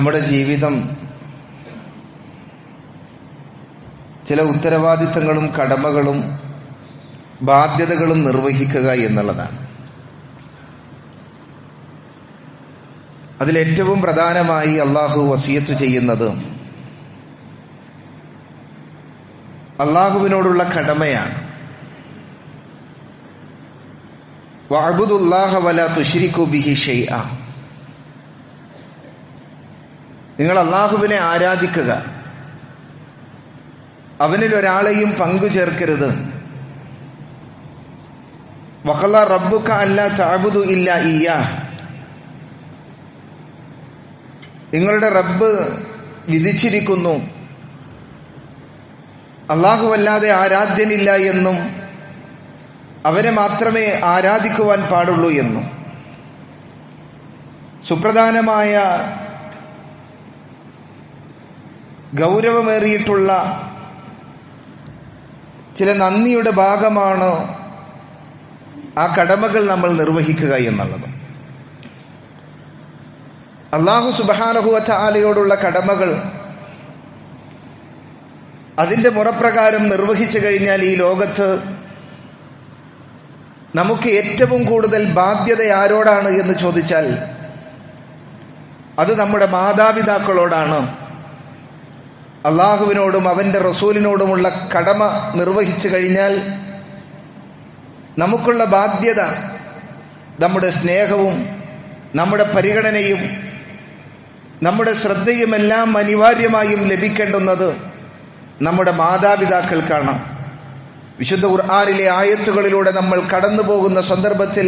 നമ്മുടെ ജീവിതം ചില ഉത്തരവാദിത്തങ്ങളും കടമകളും ബാധ്യതകളും നിർവഹിക്കുക എന്നുള്ളതാണ്. അതിലേറ്റവും പ്രധാനമായി അള്ളാഹു വസിയത്ത് ചെയ്യുന്നത് അള്ളാഹുവിനോടുള്ള കടമയാണ്. വഅബ്ദുല്ലാഹ വലാ തുശ്രികൂ ബിഹി ശൈഅ. നിങ്ങൾ അള്ളാഹുവിനെ ആരാധിക്കുക, അവനിൽ ഒരാളെയും പങ്കു ചേർക്കരുത്. വഖള റബ്ബുക അല്ലാ തഅബുദു ഇല്ലാ ഇയ്യാഹ്. നിങ്ങളുടെ റബ്ബ് വിധിച്ചിരിക്കുന്നു അല്ലാഹുവല്ലാതെ ആരാധ്യനില്ല എന്നും അവനെ മാത്രമേ ആരാധിക്കുവാൻ പാടുള്ളൂ എന്നും. സുപ്രധാനമായ ഗൗരവമേറിയിട്ടുള്ള ചില നന്ദിയുടെ ഭാഗമാണ് ആ കടമകൾ നമ്മൾ നിർവഹിക്കുക എന്നുള്ളത്. അല്ലാഹു സുബ്ഹാനഹു വ തആലയോടുള്ള കടമകൾ അതിന്റെ മുറപ്രകാരം നിർവഹിച്ചു കഴിഞ്ഞാൽ ഈ ലോകത്ത് നമുക്ക് ഏറ്റവും കൂടുതൽ ബാധ്യത ആരോടാണ് എന്ന് ചോദിച്ചാൽ അത് നമ്മുടെ മാതാപിതാക്കളോടാണ്. അള്ളാഹുവിനോടും അവന്റെ റസൂലിനോടുമുള്ള കടമ നിർവഹിച്ചു കഴിഞ്ഞാൽ നമുക്കുള്ള ബാധ്യത, നമ്മുടെ സ്നേഹവും നമ്മുടെ പരിഗണനയും നമ്മുടെ ശ്രദ്ധയുമെല്ലാം അനിവാര്യമായും ലഭിക്കേണ്ടുന്നത് നമ്മുടെ മാതാപിതാക്കൾക്കാണ്. വിശുദ്ധ ഖുർആനിലെ ആയത്തുകളിലൂടെ നമ്മൾ കടന്നു പോകുന്ന സന്ദർഭത്തിൽ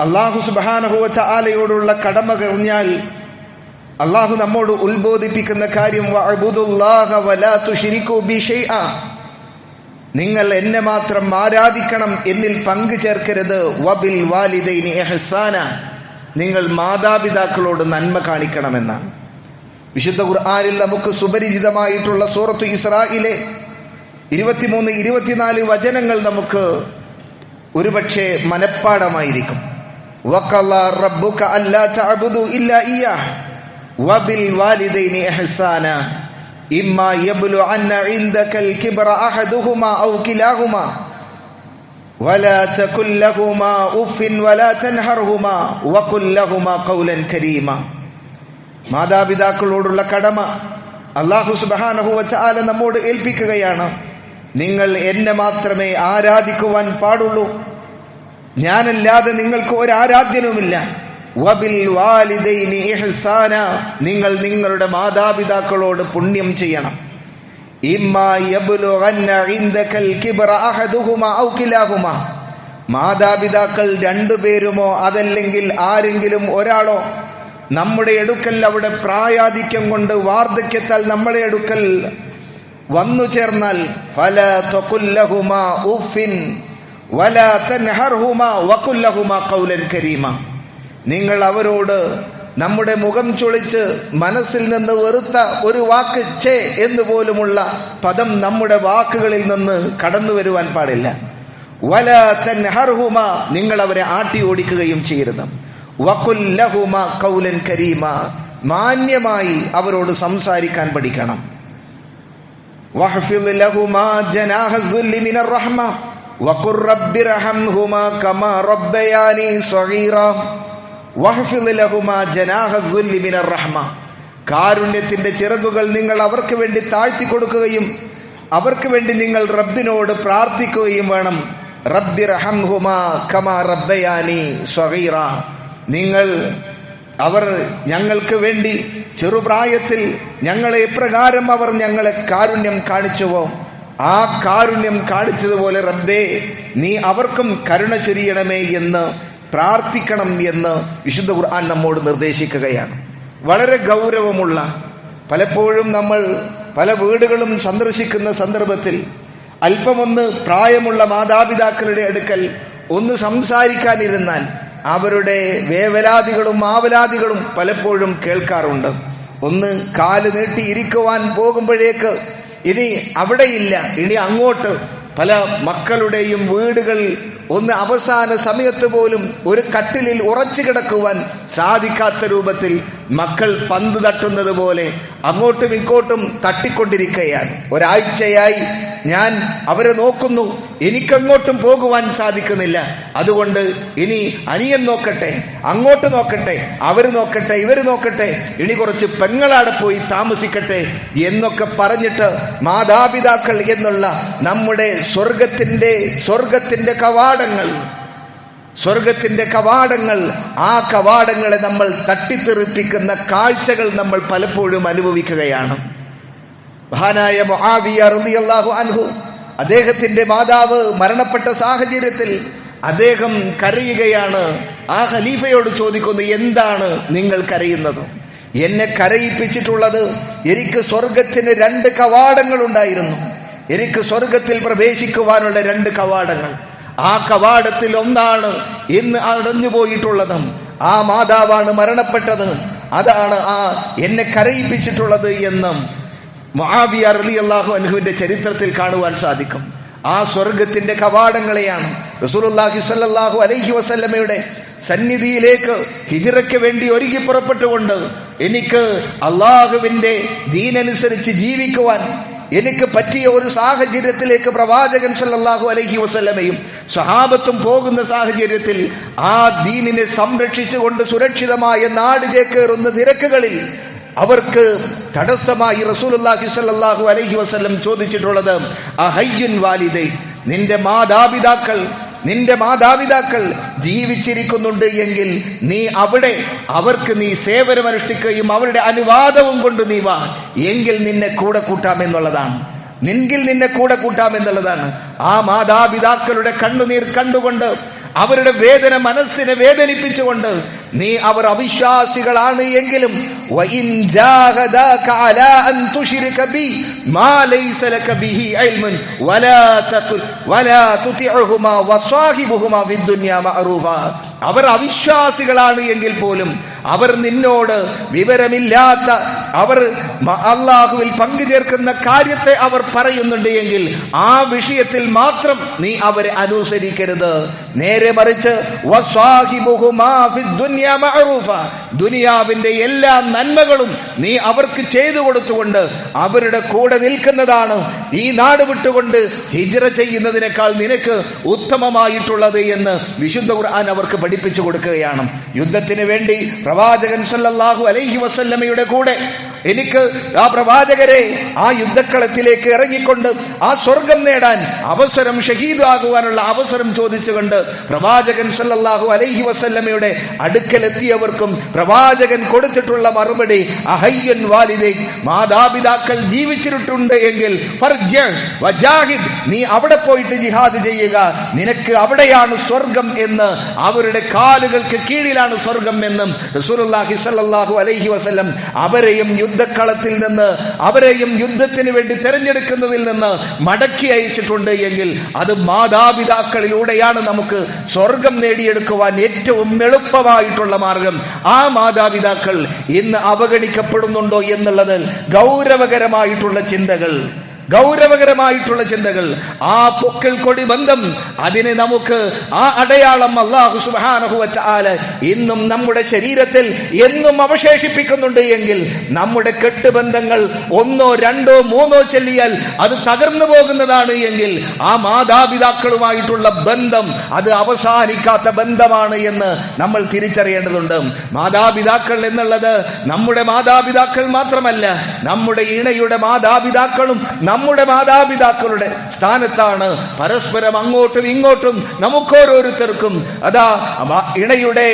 അല്ലാഹു സുബ്ഹാനഹു വ തആലയോടുള്ള കടമ കഴിഞ്ഞാൽ അല്ലാഹു നമ്മോട് ഉത്ബോധിപ്പിക്കുന്ന കാര്യം വഅബ്ദുല്ലാഹ വലാ തുശ്രികൂ ബി ശൈഅ. നിങ്ങൾ എന്നെ മാത്രം ആരാധിക്കണം, എന്നിൽ പങ്കു ചേർക്കരുത്. വബിൽ വാലിദൈനി ഇഹ്സാന. നിങ്ങൾ മാതാപിതാക്കളോട് നന്മ കാണിക്കണമെന്നാണ്. വിശുദ്ധ ഖുർആനിൽ നമുക്ക് സുപരിചിതമായിട്ടുള്ള സൂറത്തു ഇസ്രായിലെ 23, 24 വചനങ്ങൾ നമുക്ക് ഒരുപക്ഷെ മനഃപ്പാഠമായിരിക്കും. വഖളാ റബ്ബുക അല്ലാ തഅബുദു ഇല്ലാ ഇയ്യാഹ് വബിൽ വാലിദൈനി ഇഹ്സാന ഇമ്മാ യബ്ലുഅന്ന ഇൻദകൽ കിബ്റ അഹദുഹുമാ ഔ കിലാഹുമാ വലാ തഖുൽ ലഹുമാ ഉഫിൻ വലാ തൻഹർഹുമാ വഖുൽ ലഹുമാ ഖൗലൻ കരീമാ. മാതാപിതാക്കളോടുള്ള കടമ അല്ലാഹു സുബ്ഹാനഹു വ തആല നമ്മോട് ഏൽപ്പിക്കുകയാണ്. നിങ്ങൾ എന്നെ മാത്രമേ ആരാധിക്കുവാൻ പാടുള്ളൂ, ഞാനല്ലാതെ നിങ്ങൾക്ക് ഒരാരാധ്യനുമില്ല. വബിൽ വാലിദൈനി ഇഹ്സാന. നിങ്ങൾ നിങ്ങളുടെ മാതാപിതാക്കളോട് പുണ്യം ചെയ്യണം. ഇമ്മാ യബ്ലുഅന്ന ഇൻദകൽ കിബ്റ അഹദുഹുമാ ഔ കിലാഹുമാ. മാതാപിതാക്കൾ രണ്ടുപേരുമോ അതല്ലെങ്കിൽ ആരെങ്കിലും ഒരാളോ നമ്മുടെ അടുക്കൽ അവിടെ പ്രായാധിക്യം കൊണ്ട് വാർദ്ധക്യത്താൽ നമ്മുടെ അടുക്കൽ വന്നു ചേർന്നാൽ ഫലാ തഖുൽ ലഹുമാ ഉഫിൻ വലാ തൻഹർഹുമാ വഖുൽ ലഹുമാ ഖൗലൻ കരീമാ. നിങ്ങൾ അവരോട് നമ്മുടെ മുഖം ചൊളിച്ച് മനസ്സിൽ നിന്ന് വെറുത്ത ഒരു വാക്ക് ഛേ എന്ന് പോലുമുള്ള പദം നമ്മുടെ വാക്കുകളിൽ നിന്ന് കടന്നു വരുവാൻ പാടില്ല. വലാ തൻഹർഹുമാ. നിങ്ങൾ അവരെ ആട്ടി ഓടിക്കുകയും ചെയ്യരുത്. വഖുൽ ലഹുമാ ഖൗലൻ കരീമാ. മാന്യമായി അവരോട് സംസാരിക്കാൻ പഠിക്കണം. വഹ്ഫിദ് ലഹുമാ ജനാഹ ദുല്ലി മിനർ റഹ്മ വഖുർ റബ്ബിർഹംഹുമാ കമാ റബ്ബയാനി സഗീറാ. വഹ്ഫിദ് ലഹുമാ ജനാഹ ദുല്ലി മിനർ റഹ്മ. കാരുണ്യത്തിന്റെ ചിറകുകൾ നിങ്ങൾ അവർക്ക് വേണ്ടി താഴ്ത്തി കൊടുക്കുകയും അവർക്ക് വേണ്ടി നിങ്ങൾ റബ്ബിനോട് പ്രാർത്ഥിക്കുകയും വേണം. റബ്ബിർഹംഹുമാ കമാ റബ്ബയാനി സഗീറാ. അവർ ഞങ്ങൾക്ക് വേണ്ടി ചെറുപ്രായത്തിൽ ഞങ്ങളെ എപ്രകാരം അവർ ഞങ്ങളെ കാരുണ്യം കാണിച്ചുവോ ആ കാരുണ്യം കാണിച്ചതുപോലെ റബ്ബേ നീ അവർക്കും കരുണ ചൊരിയണമേ എന്ന് പ്രാർത്ഥിക്കണം എന്ന് വിശുദ്ധ ഖുർആൻ നമ്മോട് നിർദ്ദേശിക്കുകയാണ്. വളരെ ഗൗരവമുള്ള, പലപ്പോഴും നമ്മൾ പല വീടുകളും സന്ദർശിക്കുന്ന സന്ദർഭത്തിൽ അല്പമൊന്ന് പ്രായമുള്ള മാതാപിതാക്കളുടെ അടുക്കൽ ഒന്ന് സംസാരിക്കാനിരുന്നാൽ അവരുടെ വേവലാതികളും ആവലാതികളും പലപ്പോഴും കേൾക്കാറുണ്ട്. ഒന്ന് കാല് നീട്ടി ഇരിക്കുവാൻ പോകുമ്പോഴേക്ക് ഇനി അവിടെയില്ല, ഇനി അങ്ങോട്ട് പല മക്കളുടെയും വീടുകൾ ഒന്ന് അവസാന സമയത്ത് പോലും ഒരു കട്ടിലിൽ ഉറച്ചു കിടക്കുവാൻ സാധിക്കാത്ത രൂപത്തിൽ മക്കൾ പന്ത് തട്ടുന്നത് പോലെ അങ്ങോട്ടും ഇങ്ങോട്ടും തട്ടിക്കൊണ്ടിരിക്കുകയാണ്. ഒരാഴ്ചയായി ഞാൻ അവരെ നോക്കുന്നു, എനിക്കങ്ങോട്ടും പോകുവാൻ സാധിക്കുന്നില്ല. അതുകൊണ്ട് ഇനി അനിയൻ നോക്കട്ടെ, അങ്ങോട്ട് നോക്കട്ടെ, അവര് നോക്കട്ടെ, ഇവര് നോക്കട്ടെ, ഇനി കുറച്ച് പെങ്ങളാടെ പോയി താമസിക്കട്ടെ എന്നൊക്കെ പറഞ്ഞിട്ട് മാതാപിതാക്കൾ എന്നുള്ള നമ്മുടെ സ്വർഗത്തിന്റെ കവാടങ്ങൾ ആ കവാടങ്ങളെ നമ്മൾ തട്ടിത്തെറിപ്പിക്കുന്ന കാഴ്ചകൾ നമ്മൾ പലപ്പോഴും അനുഭവിക്കുകയാണ്. മഹാനായ മുആവിയ റളിയല്ലാഹു അൻഹു, അദ്ദേഹത്തിന്റെ മാതാവ് മരണപ്പെട്ട സാഹചര്യത്തിൽ അദ്ദേഹം കരയുകയാണ്. ആ ഖലീഫയോട് ചോദിക്കുന്നു, എന്താണ് നിങ്ങൾ കരയുന്നത്? എന്നെ കരയിപ്പിച്ചിട്ടുള്ളത്, എനിക്ക് സ്വർഗത്തിന് 2 കവാടങ്ങൾ ഉണ്ടായിരുന്നു. എനിക്ക് സ്വർഗത്തിൽ പ്രവേശിക്കുവാനുള്ള 2 കവാടങ്ങൾ. ആ കവാടത്തിൽ ഒന്നാണ് ഇന്ന് അടഞ്ഞുപോയിട്ടുള്ളത്. ആ മാതാവാണ് മരണപ്പെട്ടത്. അതാണ് എന്നെ കരയിപ്പിച്ചിട്ടുള്ളത് എന്നും മുആവിയ റളിയല്ലാഹു അൻഹുവിന്റെ ചരിത്രത്തിൽ കാണുവാൻ സാധിക്കും. ആ സ്വർഗത്തിന്റെ കവാടങ്ങളെയാണ് റസൂലുള്ളാഹി സ്വല്ലല്ലാഹു അലൈഹി വസല്ലമയുടെ സന്നിധിയിലേക്ക് ഹിജ്റയ്ക്ക് വേണ്ടി ഒരുങ്ങി പുറപ്പെട്ടുകൊണ്ട് എനിക്ക് അള്ളാഹുവിന്റെ ദീനനുസരിച്ച് ജീവിക്കുവാൻ എനിക്ക് പറ്റിയ ഒരു സാഹചര്യത്തിലേക്ക് പ്രവാചകൻ സല്ലല്ലാഹു അലൈഹി വസല്ലമയും സഹാബത്തും പോകുന്ന സാഹചര്യത്തിൽ ആ ദീനിനെ സംരക്ഷിച്ചുകൊണ്ട് സുരക്ഷിതമായ നാട് ചേക്കേറുന്ന തിരക്കുകളിൽ അവർക്ക് തടസ്സമായി റസൂലുള്ളാഹി സ്വല്ലല്ലാഹു അലൈഹി വസല്ലം ചോദിച്ചിട്ടുള്ളത്, അഹയ്യുൻ വാലിദൈ, നിന്റെ മാതാപിതാക്കൾ ജീവിച്ചിരിക്കുന്നുണ്ട് എങ്കിൽ നീ അവിടെ അവർക്ക് നീ സേവനമനുഷ്ഠിക്കുകയും അവരുടെ അനുവാദവും കൊണ്ട് നീ വാ, എങ്കിൽ നിന്നെ കൂടെ കൂട്ടാമെന്നുള്ളതാണ്. ആ മാതാപിതാക്കളുടെ കണ്ണുനീർ കണ്ടുകൊണ്ട്, അവരുടെ വേദന മനസ്സിനെ വേദനിപ്പിച്ചുകൊണ്ട്, നീ അവർ അവിശ്വാസികളാണ് എങ്കിലും വഇൻ ജാഹദാക അലാ അൻ തുശ്രിക ബി മാ ലൈസ ലക ബിഹി ഇൽമുൻ വലാ തുതിഉഹുമാ വസാഹിബുഹുമാ ഫിദ്ദുനിയാ മഅറൂഫാ. അവർ അവിശ്വാസികളാണ് എങ്കിൽ പോലും, അവർ നിന്നോട് വിവരമില്ലാത്ത, അവർ അള്ളാഹുവിൽ പങ്കുചേർക്കുന്ന കാര്യത്തെ അവർ പറയുന്നുണ്ട് എങ്കിൽ ആ വിഷയത്തിൽ മാത്രം നീ അവരെ അനുസരിക്കരുത്. നേരെ മറിച്ച് വസാഹിബുഹുമാ ഫിദ്ദുനിയാ മഅറൂഫാ, ദുനിയാവിന്റെ എല്ലാ നന്മകളും നീ അവർക്ക് ചെയ്തു കൊടുത്തുകൊണ്ട് അവരുടെ കൂടെ നിൽക്കുന്നതാണ് ഈ നാട് വിട്ടുകൊണ്ട് ഹിജ്റ ചെയ്യുന്നതിനേക്കാൾ നിനക്ക് ഉത്തമമായിട്ടുള്ളത് എന്ന് വിശുദ്ധ ഖുർആൻ അവർക്ക് പഠിപ്പിച്ചു കൊടുക്കുകയാണ്. യുദ്ധത്തിന് വേണ്ടി പ്രവാചകൻ സല്ലല്ലാഹു അലൈഹി വസല്ലമയുടെ കൂടെ എനിക്ക് ആ പ്രവാചകരെ ആ യുദ്ധക്കളത്തിലേക്ക് ഇറങ്ങിക്കൊണ്ട് ആ സ്വർഗം നേടാൻ അവസരം, ഷഹീദാകുവാനുള്ള അവസരം ചോദിച്ചുകൊണ്ട് പ്രവാചകൻ സല്ലല്ലാഹു അലൈഹി വസല്ലമയുടെ അടുക്കലെത്തിയവർക്കും പ്രവാചകൻ കൊടുത്തിട്ടുള്ള മറുപടി, അഹയ്യൻ വാലിദൈ, മാതാപിതാക്കൾ ജീവിച്ചിട്ടുണ്ട് എങ്കിൽ വജാഹിദ്, നീ അവിടെ പോയിട്ട് ജിഹാദ് ചെയ്യുക, നിനക്ക് അവിടെയാണ് സ്വർഗം എന്ന്, അവരുടെ കാലുകൾക്ക് കീഴിലാണ് സ്വർഗം എന്നും റസൂലുള്ളാഹി സ്വല്ലല്ലാഹു അലൈഹി വസല്ലം അവരെയും യുദ്ധക്കളത്തിൽ നിന്ന്, അവരെയും യുദ്ധത്തിന് വേണ്ടി തെരഞ്ഞെടുക്കുന്നതിൽ നിന്ന് മടക്കി അയച്ചിട്ടുണ്ട് എങ്കിൽ അത് മാതാപിതാക്കളിലൂടെയാണ് നമുക്ക് സ്വർഗം നേടിയെടുക്കുവാൻ ഏറ്റവും എളുപ്പമായിട്ടുള്ള മാർഗം. ആ മാതാപിതാക്കൾ ഇന്ന് അവഗണിക്കപ്പെടുന്നുണ്ടോ എന്നുള്ളത് ഗൗരവകരമായിട്ടുള്ള ചിന്തകൾ. ആ പൊക്കിൾ കൊടി ബന്ധം, അതിനെ നമുക്ക് ആ അടയാളം അല്ലാഹു സുബ്ഹാനഹു വ തആല ഇന്നും നമ്മുടെ ശരീരത്തിൽ എന്നും അവശേഷിപ്പിക്കുന്നുണ്ട് എങ്കിൽ, നമ്മുടെ കെട്ടുബന്ധങ്ങൾ 1, 2, 3 ചൊല്ലിയാൽ അത് തകർന്നു പോകുന്നതാണ് എങ്കിൽ, ആ മാതാപിതാക്കളുമായിട്ടുള്ള ബന്ധം അത് അവസാനിക്കാത്ത ബന്ധമാണ് എന്ന് നമ്മൾ തിരിച്ചറിയേണ്ടതുണ്ട്. മാതാപിതാക്കൾ എന്നുള്ളത് നമ്മുടെ മാതാപിതാക്കൾ മാത്രമല്ല, നമ്മുടെ ഇണയുടെ മാതാപിതാക്കളും നമ്മുടെ മാതാപിതാക്കളുടെ സ്ഥാനത്താണ്. പരസ്പരം അങ്ങോട്ടും ഇങ്ങോട്ടും നമുക്കോരോരുത്തർക്കും അതാ ഇണയുടെ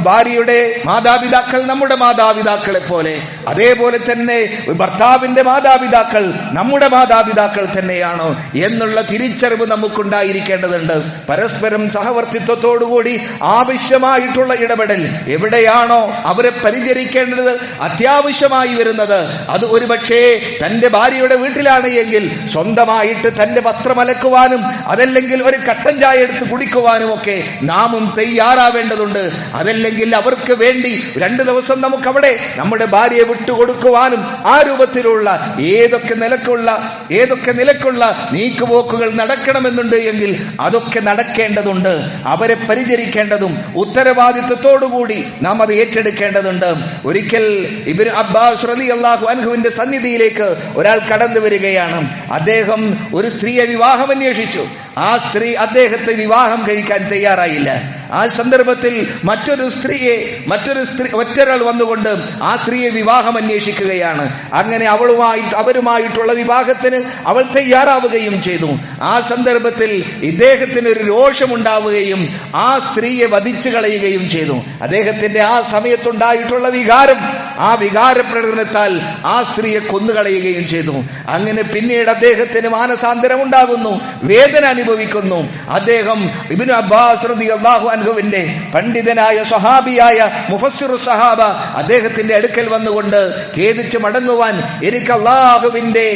ഭാര്യയുടെ മാതാപിതാക്കൾ നമ്മുടെ മാതാപിതാക്കളെ പോലെ, അതേപോലെ തന്നെ ഭർത്താവിന്റെ മാതാപിതാക്കൾ നമ്മുടെ മാതാപിതാക്കൾ തന്നെയാണ് എന്നുള്ള തിരിച്ചറിവ് നമുക്കുണ്ടായിരിക്കേണ്ടതുണ്ട്. പരസ്പരം സഹവർത്തിത്വത്തോടുകൂടി ആവശ്യമായിട്ടുള്ള ഇടപെടൽ, എവിടെയാണോ അവരെ പരിചരിക്കേണ്ടത് അത്യാവശ്യമായി വരുന്നത്, അത് ഒരുപക്ഷേ തന്റെ ഭാര്യയുടെ വീട്ടിലാണ് എങ്കിൽ സ്വന്തമായിട്ട് തന്റെ പത്രം അലക്കുവാനും അതല്ലെങ്കിൽ ഒരു കട്ടൻ ചായ എടുത്ത് കുടിക്കുവാനും ഒക്കെ നാമും തയ്യാറാവേണ്ടതുണ്ട്. അതല്ലെങ്കിൽ അവർക്ക് വേണ്ടി 2 ദിവസം നമുക്ക് അവിടെ നമ്മുടെ ഭാര്യയെ വിട്ടുകൊടുക്കുവാനും ആ രൂപത്തിലുള്ള ഏതൊക്കെ നിലക്കുള്ള നീക്കുപോക്കുകൾ നടക്കണമെന്നുണ്ട് എങ്കിൽ അതൊക്കെ നടക്കേണ്ടതുണ്ട്. അവരെ പരിചരിക്കേണ്ടതും ഉത്തരവാദിത്വത്തോടുകൂടി നാം അത് ഏറ്റെടുക്കേണ്ടതുണ്ട്. ഒരിക്കൽ ഇബ്നു അബ്ബാസ് റളിയല്ലാഹു അൻഹുവിന്റെ സന്നിധിയിലേക്ക് ഒരാൾ കടന്നു വരികയാണ്. അദ്ദേഹം ഒരു സ്ത്രീയെ വിവാഹം അന്വേഷിച്ചു. ആ സ്ത്രീ അദ്ദേഹത്തെ വിവാഹം കഴിക്കാൻ തയ്യാറായില്ല. ആ സന്ദർഭത്തിൽ മറ്റൊരാൾ വന്നുകൊണ്ട് ആ സ്ത്രീയെ വിവാഹം അന്വേഷിക്കുകയാണ്. അങ്ങനെ അവരുമായിട്ടുള്ള വിവാഹത്തിന് അവൾ തയ്യാറാവുകയും ചെയ്തു. ആ സന്ദർഭത്തിൽ ഇദ്ദേഹത്തിന് ഒരു രോഷമുണ്ടാവുകയും ആ സ്ത്രീയെ വധിച്ചു കളയുകയും ചെയ്തു. അദ്ദേഹത്തിന്റെ ആ സമയത്തുണ്ടായിട്ടുള്ള ആ വികാര പ്രകടനത്താൽ ആ സ്ത്രീയെ കൊന്നുകളയുകയും ചെയ്തു. അങ്ങനെ പിന്നീട് അദ്ദേഹത്തിന് മാനസാന്തരം ഉണ്ടാകുന്നു, വേദന അനുഭവിക്കുന്നു. അദ്ദേഹം ഇബ്നു അബ്ബാസ് റളിയല്ലാഹു അൻഹുവിന്റെ പണ്ഡിതനായ സ്വഹാബിയായ മുഫസ്സിറു സഹാബ അദ്ദേഹത്തിന്റെ അടുക്കൽ വന്നുകൊണ്ട് ഖേദിച്ച് മടങ്ങുവാൻ, എനിക്ക് അള്ളാഹുവിന്റെ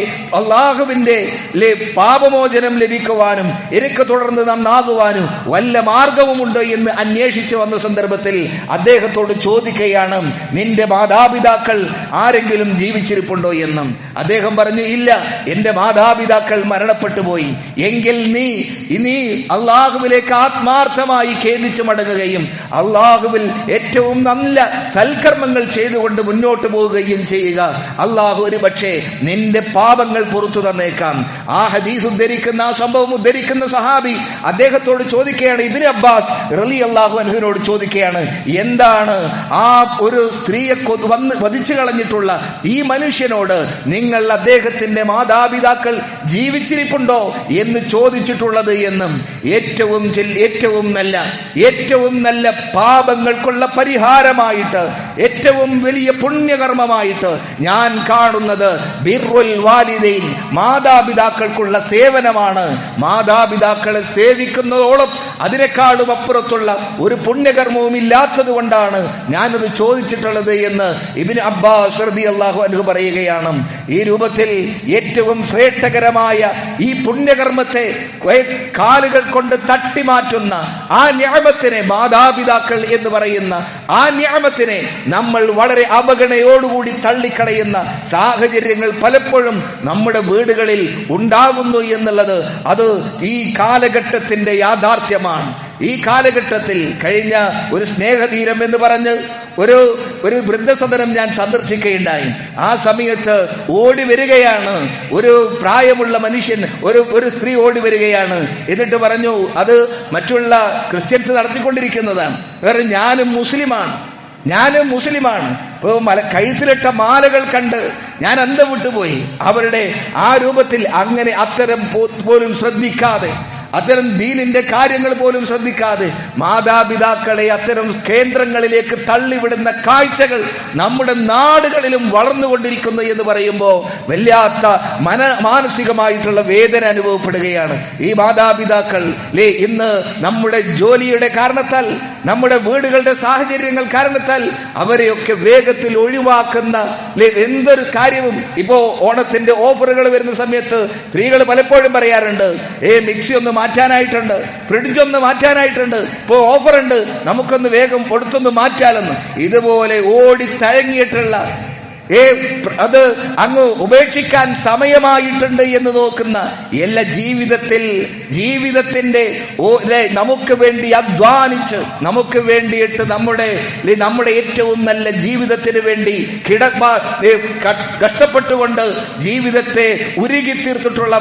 പാപമോചനം ലഭിക്കുവാനും എനിക്ക് തുടർന്ന് നന്നാകുവാനും വല്ല മാർഗവുമുണ്ടോ എന്ന് അന്വേഷിച്ചു വന്ന സന്ദർഭത്തിൽ അദ്ദേഹത്തോട് ചോദിക്കുകയാണ്, നിന്റെ മാതാപിതാക്കൾ ആരെങ്കിലും ജീവിച്ചിരിപ്പുണ്ടോ എന്നും. അദ്ദേഹം പറഞ്ഞു, ഇല്ല, എന്റെ മാതാപിതാക്കൾ മരണപ്പെട്ടു പോയി. എങ്കിൽ നീ അള്ളാഹുവിലേക്ക് ആത്മാർത്ഥമായി ഖേദിച്ചു മടങ്ങുകയും അള്ളാഹുവിൽ ഏറ്റവും നല്ല സൽക്കർമ്മങ്ങൾ ചെയ്തുകൊണ്ട് മുന്നോട്ട് പോവുകയും ചെയ്യുക. അള്ളാഹു ഒരു പക്ഷേ നിന്റെ പാപങ്ങൾ പുറത്തു തന്നേക്കാം. ആ ഹദീസ് ഉദ്ധരിക്കുന്ന, ആ സംഭവം ഉദ്ധരിക്കുന്ന സഹാബി അദ്ദേഹത്തോട് ചോദിക്കുകയാണ്, ഇബ്നു അബ്ബാസ് റളിയല്ലാഹു അൻഹുവിനോട് ചോദിക്കുകയാണ്, എന്താണ് ആ ഒരു സ്ത്രീയെ വധിച്ചു കളഞ്ഞിട്ടുള്ള ഈ മനുഷ്യനോട് നിങ്ങൾ അദ്ദേഹത്തിന്റെ മാതാപിതാക്കൾ ജീവിച്ചിരിപ്പുണ്ടോ എന്ന് ചോദിച്ചിട്ടുള്ളത് എന്നും. ഏറ്റവും നല്ല പാപങ്ങൾക്കുള്ള പരിഹാരമായിട്ട്, ഏറ്റവും വലിയ പുണ്യകർമ്മമായിട്ട് ഞാൻ കാണുന്നത് ബിർറുൽ വാലിദൈൻ, മാതാപിതാക്കൾക്കുള്ള സേവനമാണ്. മാതാപിതാക്കളെ സേവിക്കുന്നതോളം അതിനേക്കാളും അപ്പുറത്തുള്ള ഒരു പുണ്യകർമ്മവും ഇല്ലാത്തത് കൊണ്ടാണ് ഞാനത് ചോദിച്ചിട്ടുള്ളത് എന്ന് ഇബ്നു അബ്ബാസ് റളിയല്ലാഹു അൻഹു പറയുകയാണ്. ഈ രൂപത്തിൽ ഏറ്റവും ശ്രേഷ്ഠകരമായ ഈ പുണ്യകർമ്മത്തെ കാലുകൾ കൊണ്ട് തട്ടിമാറ്റുന്ന ആ നിഅമത്തിനെ, മാതാപിതാക്കൾ എന്ന് പറയുന്ന ആ നിഅമത്തിനെ നമ്മൾ വളരെ അവഗണനയോടുകൂടി തള്ളിക്കളയുന്ന സാഹചര്യങ്ങൾ പലപ്പോഴും നമ്മുടെ വീടുകളിൽ ഉണ്ടാകുന്നു എന്നുള്ളത് അത് ഈ കാലഘട്ടത്തിന്റെ യാഥാർത്ഥ്യമാണ്. ഈ കാലഘട്ടത്തിൽ കഴിഞ്ഞ ഒരു സ്നേഹതീരം എന്ന് പറഞ്ഞ് ഒരു വൃദ്ധസദനം ഞാൻ സന്ദർശിക്കുകയുണ്ടായി. ആ സമയത്ത് ഓടി വരികയാണ് ഒരു പ്രായമുള്ള മനുഷ്യൻ, ഒരു സ്ത്രീ ഓടി വരികയാണ്. എന്നിട്ട് പറഞ്ഞു, അത് മറ്റുള്ള ക്രിസ്ത്യൻസ് നടത്തിക്കൊണ്ടിരിക്കുന്നതാണ്. വേറെ ഞാനും മുസ്ലിമാണ്. ഇപ്പൊ കഴുത്തിലിട്ട മാലകൾ കണ്ട് ഞാൻ അന്തം വിട്ടുപോയി. അവരുടെ ആ രൂപത്തിൽ അങ്ങനെ അത്തരം പോലും ശ്രദ്ധിക്കാതെ, അത്തരം ദീനിന്റെ കാര്യങ്ങൾ പോലും ശ്രദ്ധിക്കാതെ മാതാപിതാക്കളെ അത്തരം കേന്ദ്രങ്ങളിലേക്ക് തള്ളിവിടുന്ന കാഴ്ചകൾ നമ്മുടെ നാടുകളിലും വളർന്നുകൊണ്ടിരിക്കുന്നു എന്ന് പറയുമ്പോൾ വല്ലാത്ത മാനസികമായിട്ടുള്ള വേദന അനുഭവപ്പെടുകയാണ്. ഈ മാതാപിതാക്കൾ ഇന്ന് നമ്മുടെ ജോലിയുടെ കാരണത്താൽ, നമ്മുടെ വീടുകളുടെ സാഹചര്യങ്ങൾ കാരണത്താൽ അവരെയൊക്കെ വേഗത്തിൽ ഒഴിവാക്കുന്ന എന്തൊരു കാര്യവും. ഇപ്പോ ഓണത്തിന്റെ ഓഫറുകൾ വരുന്ന സമയത്ത് സ്ത്രീകൾ പലപ്പോഴും പറയാറുണ്ട്, മിക്സി ഒന്ന് മാറ്റാനായിട്ടുണ്ട്, ഫ്രിഡ്ജ് ഒന്ന് മാറ്റാനായിട്ടുണ്ട്, ഇപ്പോ ഓഫറുണ്ട്, നമുക്കൊന്ന് വേഗം കൊടുത്തൊന്ന് മാറ്റാലെന്ന്. ഇതുപോലെ ഓടി തഴങ്ങിയിട്ടുള്ള അത് അങ്ങ് ഉപേക്ഷിക്കാൻ സമയമായിട്ടുണ്ട് എന്ന് നോക്കുന്ന എല്ലാ ജീവിതത്തിന്റെ നമുക്ക് വേണ്ടി അധ്വാനിച്ച്, നമുക്ക് വേണ്ടിയിട്ട് നമ്മുടെ ഏറ്റവും നല്ല ജീവിതത്തിന് വേണ്ടി കഷ്ടപ്പെട്ടുകൊണ്ട് ജീവിതത്തെ ഉരുകി തീർത്തിട്ടുള്ള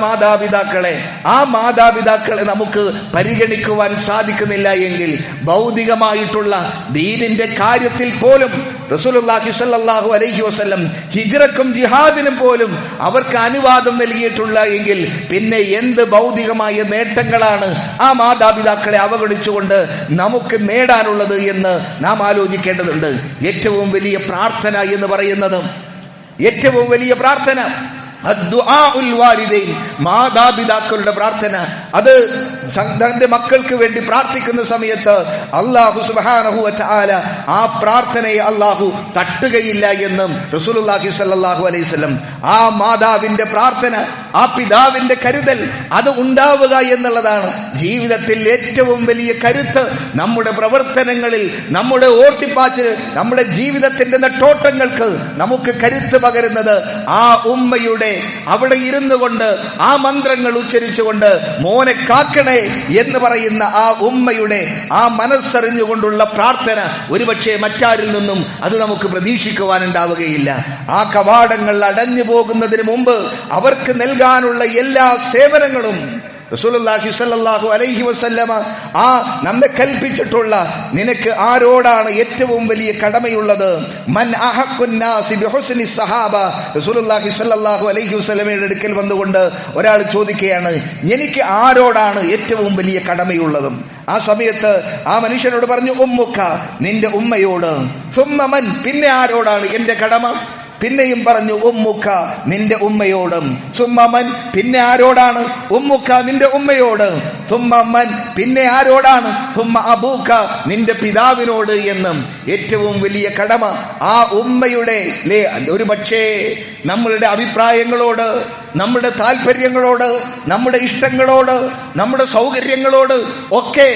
ആ മാതാപിതാക്കളെ നമുക്ക് പരിഗണിക്കുവാൻ സാധിക്കുന്നില്ല എങ്കിൽ ഭൗതികമായിട്ടുള്ള ദീനിന്റെ കാര്യത്തിൽ പോലും റസൂലുള്ളാഹി സ്വല്ലല്ലാഹു അലൈഹി വസല്ലം ഹിജ്റക്കും ജിഹാദിനും പോലും അവർക്ക് അനുവാദം നൽകിയിട്ടുള്ള എങ്കിൽ പിന്നെ എന്ത് ഭൗതികമായ നേട്ടങ്ങളാണ് ആ മാതാപിതാക്കളെ അവഗണിച്ചുകൊണ്ട് നമുക്ക് നേടാനുള്ളത് എന്ന് നാം ആലോചിക്കേണ്ടതുണ്ട്. ഏറ്റവും വലിയ പ്രാർത്ഥന എന്ന് പറയുന്നത്, ഏറ്റവും വലിയ പ്രാർത്ഥന മാതാപിതാക്കളുടെ പ്രാർത്ഥന. അത് തന്റെ മക്കൾക്ക് വേണ്ടി പ്രാർത്ഥിക്കുന്ന സമയത്ത് അല്ലാഹു സുബ്ഹാനഹു വ തആല ആ പ്രാർത്ഥനയെ അല്ലാഹു തട്ടുകയില്ല എന്നും റസൂലുള്ളാഹി സ്വല്ലല്ലാഹു അലൈഹി വസല്ലം. ആ മാതാവിന്റെ പ്രാർത്ഥന ആ പിതാവിന്റെ കരുതൽ അത് ഉണ്ടാവുക എന്നുള്ളതാണ് ജീവിതത്തിൽ ഏറ്റവും വലിയ കരുത്ത്. നമ്മുടെ പ്രവർത്തനങ്ങളിൽ, നമ്മുടെ ഓട്ടിപ്പാച്ചിൽ, നമ്മുടെ ജീവിതത്തിന്റെ നെട്ടോട്ടങ്ങൾക്ക് നമുക്ക് കരുത്ത് പകരുന്നത് ആ ഉമ്മയുടെ അവിടെ ഇരുന്നു കൊണ്ട് ആ മന്ത്രങ്ങൾ ഉച്ചരിച്ചുകൊണ്ട് മോനെ കാക്കണേ എന്ന് പറയുന്ന ആ ഉമ്മയുടെ ആ മനസ്സറിഞ്ഞുകൊണ്ടുള്ള പ്രാർത്ഥന ഒരുപക്ഷെ മറ്റാരിൽ നിന്നും അത് നമുക്ക് പ്രതീക്ഷിക്കുവാനുണ്ടാവുകയില്ല. ആ കവാടങ്ങൾ അടഞ്ഞു പോകുന്നതിന് മുമ്പ് അവർക്ക് നൽകാനുള്ള എല്ലാ സേവനങ്ങളും റസൂലുള്ളാഹി സ്വല്ലല്ലാഹു അലൈഹി വസല്ലമ ആ നമ്മെ കൽപ്പിച്ചിട്ടുള്ള നിനക്ക് ആരോടാണ് ഏറ്റവും വലിയ കടമയുള്ളത്? മൻ അഹഖുൻ നാസി ബിഹുസ്നി സഹാബ. റസൂലുള്ളാഹി സ്വല്ലല്ലാഹു അലൈഹി വസല്ലമയുടെ അടുക്കൽ വന്നുകൊണ്ട് ഒരാൾ ചോദിക്കുകയാണ്, എനിക്ക് ആരോടാണ് ഏറ്റവും വലിയ കടമയുള്ളത്? ആ സമയത്ത് ആ മനുഷ്യനോട് പറഞ്ഞു, ഉമ്മുക്ക, നിന്റെ ഉമ്മയോട്. സുമ്മ മൻ, പിന്നെ ആരോടാണ് എന്റെ കടമ? പിന്നെയും പറഞ്ഞു, ഉമ്മുക്ക, നിന്റെ ഉമ്മയോടും. സുമ്മമൻ, പിന്നെ ആരോടാണ്? ഉമ്മുക്ക, നിന്റെ ഉമ്മയോട്. സുമ്മമൻ, പിന്നെ ആരോടാണ്? സുമ്മ അബൂക്ക, നിന്റെ പിതാവിനോട് എന്നും. ഏറ്റവും വലിയ കടമ ആ ഉമ്മയുടെ ഒരു പക്ഷേ നമ്മളുടെ അഭിപ്രായങ്ങളോട്, നമ്മുടെ താല്പര്യങ്ങളോട്, നമ്മുടെ ഇഷ്ടങ്ങളോട്, നമ്മുടെ സൗകര്യങ്ങളോട് ഒക്കെ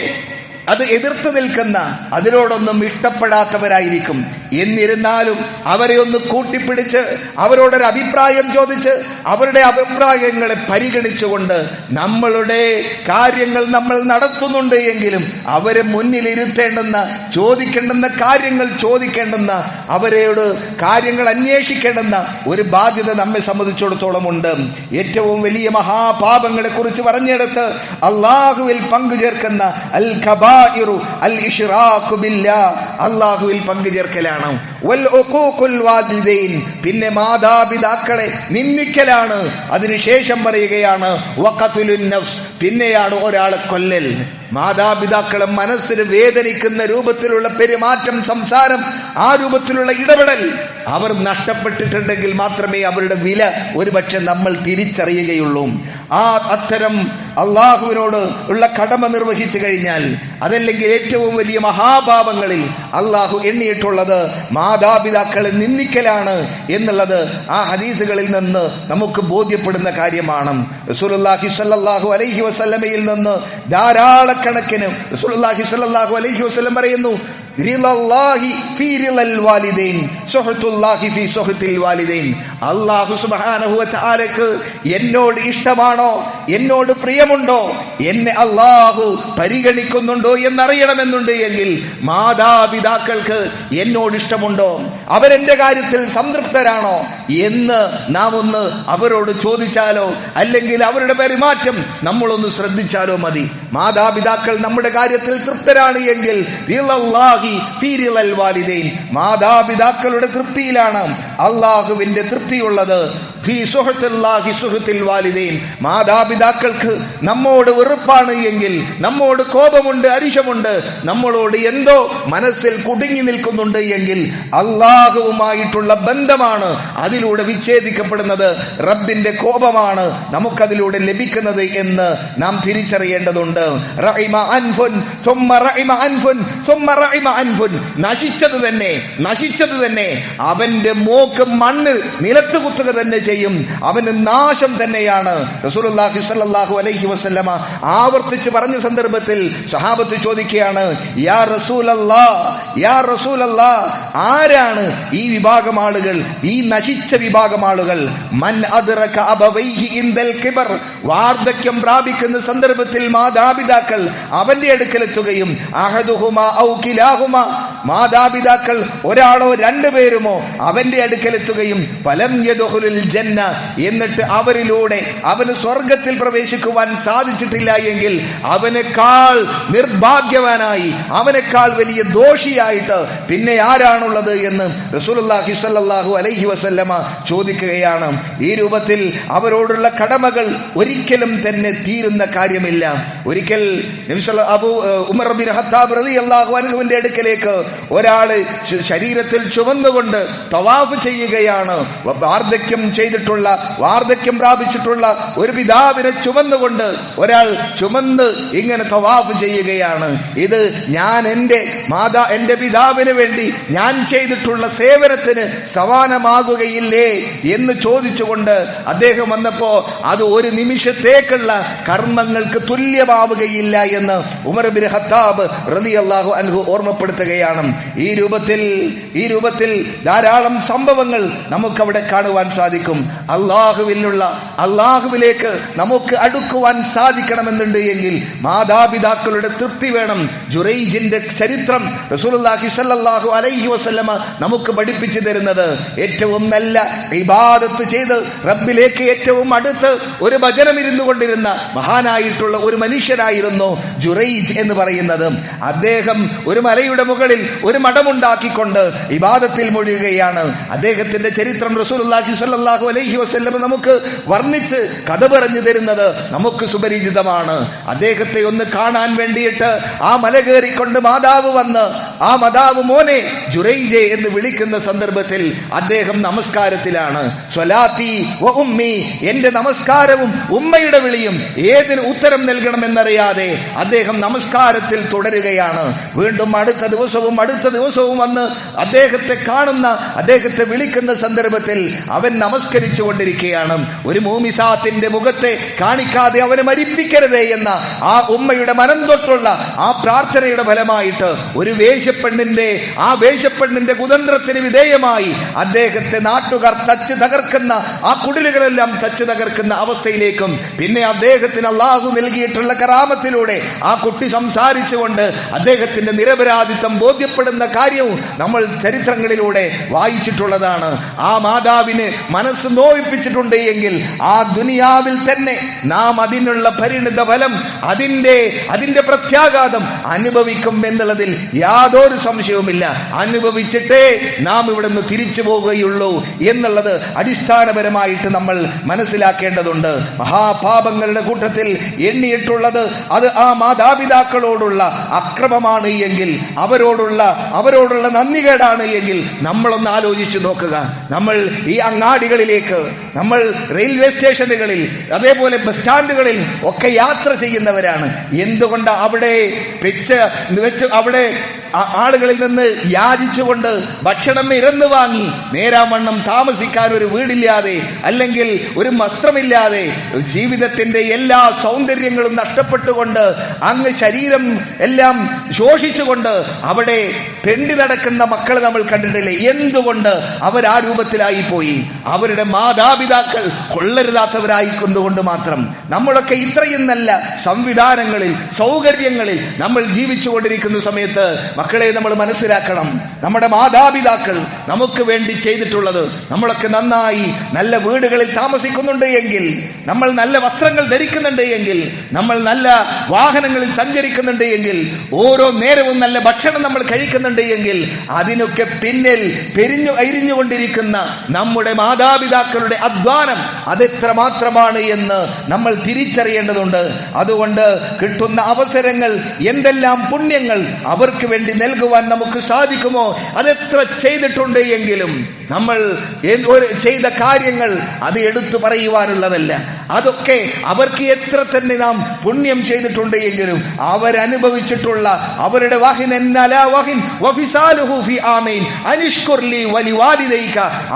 അത് എതിർത്ത് നിൽക്കുന്ന, അതിനോടൊന്നും ഇഷ്ടപ്പെടാത്തവരായിരിക്കും. എന്നിരുന്നാലും അവരെ ഒന്ന് കൂട്ടിപ്പിടിച്ച് അവരോടൊരു അഭിപ്രായം ചോദിച്ച് അവരുടെ അഭിപ്രായങ്ങളെ പരിഗണിച്ചുകൊണ്ട് നമ്മളുടെ കാര്യങ്ങൾ നമ്മൾ നടത്തുന്നുണ്ട് എങ്കിലും അവരെ മുന്നിലിരുത്തേണ്ടുന്ന, ചോദിക്കേണ്ടുന്ന കാര്യങ്ങൾ ചോദിക്കേണ്ടുന്ന, അവരോട് കാര്യങ്ങൾ അന്വേഷിക്കേണ്ടുന്ന ഒരു ബാധ്യത നമ്മെ സംബന്ധിച്ചിടത്തോളം ഉണ്ട്. ഏറ്റവും വലിയ മഹാപാപങ്ങളെ കുറിച്ച് പറഞ്ഞെടുത്ത് അള്ളാഹുവിൽ പങ്കുചേർക്കുന്ന അൽ ഖബാ അല്ലാഹുവിൽ പങ്കുചേർക്കലാണ്. പിന്നെ മാതാപിതാക്കളെ നിന്ദിക്കലാണ്. അതിനുശേഷം പറയുകയാണ് വഖതുലുൻ നഫ്സ്, പിന്നെയാണ് ഒരാളെ കൊല്ലൽ. മാതാപിതാക്കളെ മനസ്സിന് വേദനിക്കുന്ന രൂപത്തിലുള്ള പെരുമാറ്റം, സംസാരം, ആ രൂപത്തിലുള്ള ഇടപെടൽ അവർ നഷ്ടപ്പെട്ടിട്ടുണ്ടെങ്കിൽ മാത്രമേ അവരുടെ വില ഒരുപക്ഷെ നമ്മൾ തിരിച്ചറിയുകയുള്ളൂ. അത്തരം അള്ളാഹുവിനോട് ഉള്ള കടമ നിർവഹിച്ചു കഴിഞ്ഞാൽ, അതല്ലെങ്കിൽ ഏറ്റവും വലിയ മഹാപാപങ്ങളിൽ അള്ളാഹു എണ്ണിയിട്ടുള്ളത് മാതാപിതാക്കളെ നിന്ദിക്കലാണ് എന്നുള്ളത് ആ ഹദീസുകളിൽ നിന്ന് നമുക്ക് ബോധ്യപ്പെടുന്ന കാര്യമാണ്. റസൂലുള്ളാഹി സ്വല്ലല്ലാഹു അലൈഹി വസല്ലമയിൽ നിന്ന് ധാരാളക്കണക്കിന് റസൂലുള്ളാഹി സ്വല്ലല്ലാഹു അലൈഹി വസല്ലം പറയുന്നു, അല്ലാഹു സുബ്ഹാനഹു വ തആലക്ക് എന്നോട് ഇഷ്ടമാണോ, എന്നോട് പ്രിയമുണ്ടോ, എന്നെ അല്ലാഹു പരിഗണിക്കുന്നുണ്ടോ എന്നറിയണമെന്നുണ്ട് എങ്കിൽ മാതാപിതാക്കൾക്ക് എന്നോട് ഇഷ്ടമുണ്ടോ, അവരെന്റെ കാര്യത്തിൽ സംതൃപ്തരാണോ എന്ന് നാം ഒന്ന് അവരോട് ചോദിച്ചാലോ, അല്ലെങ്കിൽ അവരുടെ പെരുമാറ്റം നമ്മളൊന്ന് ശ്രദ്ധിച്ചാലോ മതി. മാതാപിതാക്കൾ നമ്മുടെ കാര്യത്തിൽ തൃപ്തരാണ് എങ്കിൽ മാതാപിതാക്കളുടെ തൃപ്തിയിലാണ് അള്ളാഹുവിന്റെ തൃപ്തിയുള്ളത്. മാതാപിതാക്കൾക്ക് നമ്മോട് വെറുപ്പാണ് എങ്കിൽ, നമ്മോട് കോപമുണ്ട്, അരിശമുണ്ട്, നമ്മളോട് എന്തോ മനസ്സിൽ കുടുങ്ങി നിൽക്കുന്നുണ്ട് എങ്കിൽ അള്ളാഹുവുമായിട്ടുള്ള ബന്ധമാണ് അതിലൂടെ വിച്ഛേദിക്കപ്പെടുന്നത്. റബ്ബിന്റെ കോപമാണ് നമുക്കതിലൂടെ ലഭിക്കുന്നത് എന്ന് നാം തിരിച്ചറിയേണ്ടതുണ്ട്. നശിച്ചത് തന്നെ അവന്റെ മോക്ക് മണ്ണ് നിലത്ത് കുത്തുക തന്നെ ചെയ്യും, അവന് നാശം തന്നെയാണ്. റസൂലുള്ളാഹി സ്വല്ലല്ലാഹു അലൈഹി വസല്ലമ ആവർത്തിച്ച് പറഞ്ഞ സന്ദർഭത്തിൽ സഹാബത്ത് ചോദിക്കുകയാണ്, യാ റസൂലല്ലാഹ്, യാ റസൂലല്ലാഹ്, ആരാണ് ഈ വിഭാഗം ആളുകൾ, ഈ നശിച്ച വിഭാഗം ആളുകൾ? മൻ അദ്റക അബവൈഹി ഇൻദൽ കിബർ, വാർദ്ധക്യം പ്രാപിക്കുന്ന സന്ദർഭത്തിൽ മാതാപിതാക്കൾ അവന്റെ അടുക്കലെത്തുകയും അഹദുഹുമാ ഔ കിലാഹുമാ, മാതാപിതാക്കൾ ഒരാളോ രണ്ടുപേരുമോ അവന്റെ അടുക്കലെത്തുകയും ഫലം യദ്ഖുലുൽ ജന്ന, എന്നിട്ട് അവരിലൂടെ അവന് സ്വർഗത്തിൽ പ്രവേശിക്കുവാൻ സാധിച്ചിട്ടില്ല എങ്കിൽ അവനേക്കാൾ നിർഭാഗ്യവാനായി, അവനേക്കാൾ വലിയ ദോഷിയായിട്ട് പിന്നെ ആരാണുള്ളത് എന്ന് റസൂലുള്ളാഹി സ്വല്ലല്ലാഹു അലൈഹി വസല്ലമ ചോദിക്കുകയാണ്. ഈ രൂപത്തിൽ അവരോടുള്ള കടമകൾ ഒരിക്കലും തന്നെ തീരുന്ന കാര്യമില്ല. ഒരിക്കൽ ഉമർ ബിൻ ഖത്താബ് റളിയല്ലാഹു അൻഹുവിന്റെ അടുക്കലേക്ക് ഒരാള് ശരീരത്തിൽ ചുവന്നുകൊണ്ട് തവാഫ് ചെയ്യുകയാണ്. വാർദ്ധക്യം ചെയ്തിട്ടുള്ള, വാർദ്ധക്യം പ്രാപിച്ചിട്ടുള്ള ഒരു പിതാവിനെ ചുമന്നുകൊണ്ട് ഒരാൾ ഇങ്ങനെ തവാഫ് ചെയ്യുകയാണ്. ഇത് ഞാൻ എന്റെ പിതാവിന് വേണ്ടി ഞാൻ ചെയ്തിട്ടുള്ള സേവനത്തിന് സമാനമാകുകയില്ലേ എന്ന് ചോദിച്ചുകൊണ്ട് അദ്ദേഹം വന്നപ്പോ അത് ഒരു നിമിഷത്തേക്കുള്ള കർമ്മങ്ങൾക്ക് തുല്യമാവുകയില്ല എന്ന് ഉമർ ബിൻ ഖത്താബ് റളിയല്ലാഹു അൻഹു ഓർമ്മപ്പെടുത്തുകയാണ്. ഈ രൂപത്തിൽ ധാരാളം സംഭവങ്ങൾ നമുക്കവിടെ കാണുവാൻ സാധിക്കും. അള്ളാഹുവിലേക്ക് നമുക്ക് അടുക്കുവാൻ സാധിക്കണമെന്നുണ്ട് എങ്കിൽ മാതാപിതാക്കളുടെ തൃപ്തി വേണം. ജുറൈജിന്റെ ചരിത്രം റസൂലുള്ളാഹി സ്വല്ലല്ലാഹു അലൈഹി വസല്ലമ നമുക്ക് പഠിപ്പിച്ചു തരുന്നത്, ഏറ്റവും നല്ല ഇബാദത്ത് ചെയ്ത് റബ്ബിലേക്ക് ഏറ്റവും അടുത്ത് ഒരു ഭജനം ഇരുന്നു കൊണ്ടിരുന്ന മഹാനായിട്ടുള്ള ഒരു മനുഷ്യനായിരുന്നു ജുറൈജ് എന്ന് പറയുന്നത്. അദ്ദേഹം ഒരു മലയുടെ മുകളിൽ ഒരു മഠമുണ്ടാക്കിക്കൊണ്ട് ഇബാദത്തിൽ മുഴുകുകയാണ്. അദ്ദേഹത്തിന്റെ ചരിത്രം റസൂലുള്ളാഹി സ്വല്ലല്ലാഹു അലൈഹി വസല്ലം നമുക്ക് വർണ്ണിച്ച് കഥ പറഞ്ഞു തരുന്നത് നമുക്ക് സുപരിചിതമാണ്. അദ്ദേഹത്തെ ഒന്ന് കാണാൻ വേണ്ടിയിട്ട് ആ മല കയറിക്കൊണ്ട് മാതാവ് വന്ന് ആ മാതാവ് മോനെ ജുറൈജെ എന്ന് വിളിക്കുന്ന സന്ദർഭത്തിൽ അദ്ദേഹം നമസ്കാരത്തിലാണ്. സ്വലാത്തി വ ഉമ്മി, എന്റെ നമസ്കാരവും ഉമ്മയുടെ വിളിയും ഏതിന് ഉത്തരം നൽകണമെന്നറിയാതെ അദ്ദേഹം നമസ്കാരത്തിൽ തുടരുകയാണ്. വീണ്ടും അടുത്ത ദിവസവും വന്ന് അദ്ദേഹത്തെ കാണുന്ന, അദ്ദേഹത്തെ വിളിക്കുന്ന സന്ദർഭത്തിൽ അവൻ നമസ്കരിച്ചു കൊണ്ടിരിക്കുകയാണ്. ഒരു മൂമിസാത്തിന്റെ മുഖത്തെ കാണിക്കാതെ അവനെ മരിപ്പിക്കരുതേ എന്ന ആ ഉമ്മയുടെ മനം തൊട്ടുള്ള ആ പ്രാർത്ഥനയുടെ ഫലമായിട്ട് ഒരു വേശ്യപ്പെണ്ണിന്റെ കുതന്ത്രത്തിന് വിധേയമായി അദ്ദേഹത്തെ നാട്ടുകാർ തച്ച് തകർക്കുന്ന, ആ കുടിലുകളെല്ലാം തച്ച് തകർക്കുന്ന അവസ്ഥയിലേക്കും, പിന്നെ അദ്ദേഹത്തിന് അള്ളാഹു നൽകിയിട്ടുള്ള കറാമത്തിലൂടെ ആ കുട്ടി സംസാരിച്ചുകൊണ്ട് അദ്ദേഹത്തിന്റെ നിരപരാധിത്വം ബോധ്യപ്പെടുന്ന കാര്യവും നമ്മൾ ചരിത്രങ്ങളിലൂടെ വായിച്ചിട്ടുള്ളതാണ്. ആ മാതാവിന് മനസ്സ് നോവിപ്പിച്ചിട്ടുണ്ട് എങ്കിൽ ആ ദുനിയാവിൽ തന്നെ നാം അതിനുള്ള പരിണിത ഫലം, അതിന്റെ പ്രത്യാഘാതം അനുഭവിക്കും എന്നുള്ളതിൽ യാതൊരു സംശയവുമില്ല. അനുഭവിച്ചിട്ടേ നാം ഇവിടെ നിന്ന് തിരിച്ചു പോവുകയുള്ളൂ എന്നുള്ളത് അടിസ്ഥാനപരമായിട്ട് നമ്മൾ മനസ്സിലാക്കേണ്ടതുണ്ട്. മഹാപാപങ്ങളുടെ കൂട്ടത്തിൽ എണ്ണിയിട്ടുള്ളത് അത് ആ മാതാപിതാക്കളോടുള്ള അക്രമമാണ് എങ്കിൽ, അവരോടുള്ള നന്ദികേടാണ് എങ്കിൽ നമ്മളൊന്ന് ആലോചിച്ചു നോക്കുക. നമ്മൾ ഈ അങ്ങാടികളിലേക്ക്, നമ്മൾ റെയിൽവേ സ്റ്റേഷനുകളിൽ, അതേപോലെ ബസ് സ്റ്റാൻഡുകളിൽ ഒക്കെ യാത്ര ചെയ്യുന്നവരാണ്. എന്തുകൊണ്ട് അവിടെ അവിടെ ആളുകളിൽ നിന്ന് യാചിച്ചുകൊണ്ട് ഭക്ഷണം ഇരന്നു വാങ്ങി നേരാവണ്ണം താമസിക്കാൻ ഒരു വീടില്ലാതെ, അല്ലെങ്കിൽ ഒരു വസ്ത്രമില്ലാതെ, ജീവിതത്തിന്റെ എല്ലാ സൗന്ദര്യങ്ങളും നഷ്ടപ്പെട്ടുകൊണ്ട് അങ്ങ് ശരീരം എല്ലാം ശോഷിച്ചുകൊണ്ട് അവിടെ തെണ്ടി നടക്കുന്ന മക്കളെ നമ്മൾ കണ്ടിട്ടില്ലേ? എന്തുകൊണ്ട് അവർ ആ രൂപത്തിലായി പോയി? അവരുടെ മാതാപിതാക്കൾ കൊള്ളരുതാത്തവരായി കൊണ്ടുകൊണ്ട് മാത്രം. നമ്മളൊക്കെ ഇത്രയും നല്ല സംവിധാനങ്ങളിൽ, സൗകര്യങ്ങളിൽ നമ്മൾ ജീവിച്ചു കൊണ്ടിരിക്കുന്ന സമയത്ത് മക്കളെ നമ്മൾ മനസ്സിലാക്കണം, നമ്മുടെ മാതാപിതാക്കൾ നമുക്ക് വേണ്ടി ചെയ്തിട്ടുള്ളത്. നമ്മളൊക്കെ നന്നായി നല്ല വീടുകളിൽ താമസിക്കുന്നുണ്ട് എങ്കിൽ, നമ്മൾ നല്ല വസ്ത്രങ്ങൾ ധരിക്കുന്നുണ്ട് എങ്കിൽ, നമ്മൾ നല്ല വാഹനങ്ങളിൽ സഞ്ചരിക്കുന്നുണ്ട് എങ്കിൽ, ഓരോ നേരവും നല്ല ഭക്ഷണം നമ്മൾ കഴിക്കുന്നുണ്ട് എങ്കിൽ, അതിനൊക്കെ പിന്നിൽ എരിഞ്ഞുകൊണ്ടിരിക്കുന്ന നമ്മുടെ മാതാപിതാക്കളുടെ അധ്വാനം അതെത്ര മാത്രമാണ് എന്ന് നമ്മൾ തിരിച്ചറിയേണ്ടതുണ്ട്. അതുകൊണ്ട് കിട്ടുന്ന അവസരങ്ങൾ, എന്തെല്ലാം പുണ്യങ്ങൾ അവർക്ക് വേണ്ടി നൽകുവാൻ നമുക്ക് സാധിക്കുമോ അതെത്ര ചെയ്തിട്ടുണ്ട് എങ്കിലും നമ്മൾ ചെയ്ത കാര്യങ്ങൾ അത് എടുത്തു പറയുവാനുള്ളതല്ല. അതൊക്കെ അവർക്ക് എത്ര തന്നെ നാം പുണ്യം ചെയ്തിട്ടുണ്ട് എങ്കിലും അവരനുഭവിച്ചിട്ടുള്ള അവരുടെ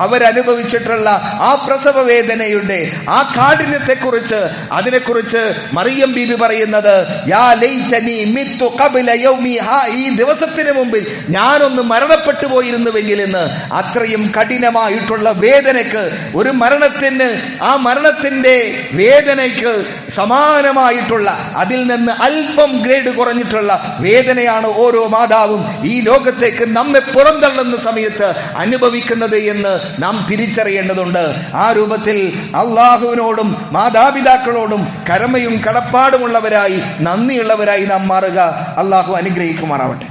അവരനുഭവിച്ചിട്ടുള്ള ആ പ്രസവ വേദനയുടെ ആ കാഠിന്യത്തെ കുറിച്ച്, അതിനെക്കുറിച്ച് മറിയം ബീബി പറയുന്നത്, യാ ലൈതനി മിത്തു ഖബ്ല യൗമി, ഈ ദിവസത്തിന് മുമ്പിൽ ഞാനൊന്ന് മരണപ്പെട്ടു പോയിരുന്നുവെങ്കിൽ എന്ന്. അത്രയും കഠിനമായിട്ടുള്ള വേദനയ്ക്ക്, ഒരു മരണത്തിന്, ആ മരണത്തിന്റെ വേദനയ്ക്ക് സമാനമായിട്ടുള്ള, അതിൽ നിന്ന് അല്പം ഗ്രേഡ് കുറഞ്ഞിട്ടുള്ള വേദനയാണ് ഓരോ മാതാവും ഈ ലോകത്തേക്ക് നമ്മെ പുറന്തള്ളുന്ന സമയത്ത് അനുഭവിക്കുന്നത് എന്ന് നാം തിരിച്ചറിയേണ്ടതുണ്ട്. ആ രൂപത്തിൽ അള്ളാഹുവിനോടും മാതാപിതാക്കളോടും കടമയും കടപ്പാടുമുള്ളവരായി, നന്ദിയുള്ളവരായി നാം മാറുക. അള്ളാഹു അനുഗ്രഹിക്കുമാറാവട്ടെ.